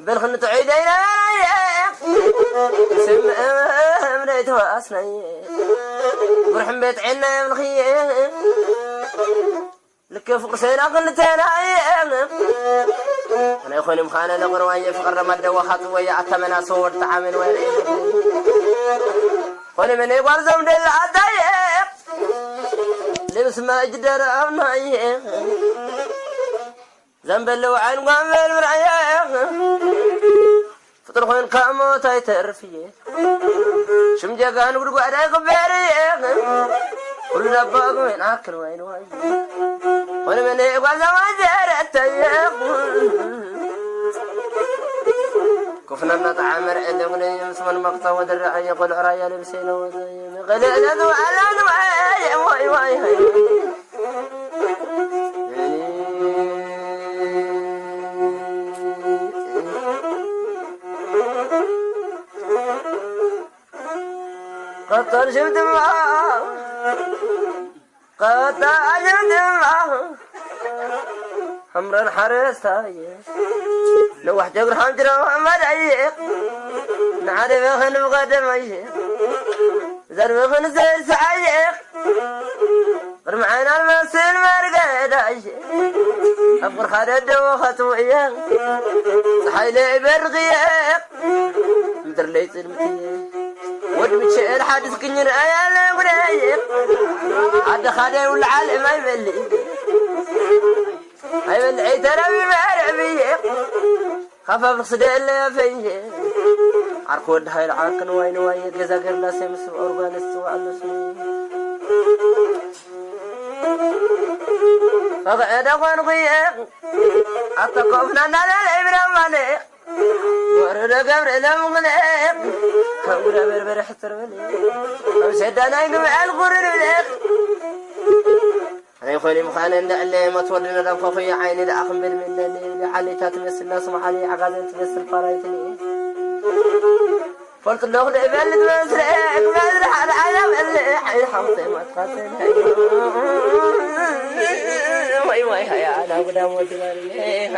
بالخن تعيدينا سم مريت واسني برحم بيت عنا من خيه لك فقر سينا قلتنا انا يخوني مخانا لغرواني فقر مد وخطوي اتمنى صور تعامل وين خوني من يقول زمد العدايق لبس ما اجدر ابناي ذنب اللو عين قام بالمرعيه فطر خوين كامو تايتر فيه شمجا كان قد قعد يقبيري كل دباق وين اكل وين وين وانا من يقول زمان جارت كفنا نطعمر عند من يمسم المقطع ودر ان يقول عرايا لبسينا وزي غلينا ذو على دواي واي واي قطر شفت معاه قطع شفت معاه حمر الحرس هاي لو واحد يقول حمجر محمد عيق نعرف خن بقدم عيق زرب خن زير سعيق رمعنا المسير مرقد عيق أفقر خالد وخطويق صحيلي برغيق مدر ليس المتيق ود بتشيل حادث كنير ايال غريق عاد خادي والعالم ما يبلي اي ترى بمرعبي خفف صدق اللي فيه عركود هاي العركن وين وين جزاك الله سمس اورغانيست وعلى سنين فقعد اخوان غيق اتقفنا نالا الابراماني ورد قبر لمغلق كورا بربر حتر ولي وسدنا يقمع الغرر ولق أنا يخوني مخانا اللي ما تودنا رفوفي عيني لأخم بالمناني لحالي تاتمس الناس ومحالي عقادين تمس الفرايتني فلت اللوغ لإبالي تمسرق مزرح العالم اللي حي حمطي ما تقاتل واي واي هيا أنا قدام ودماني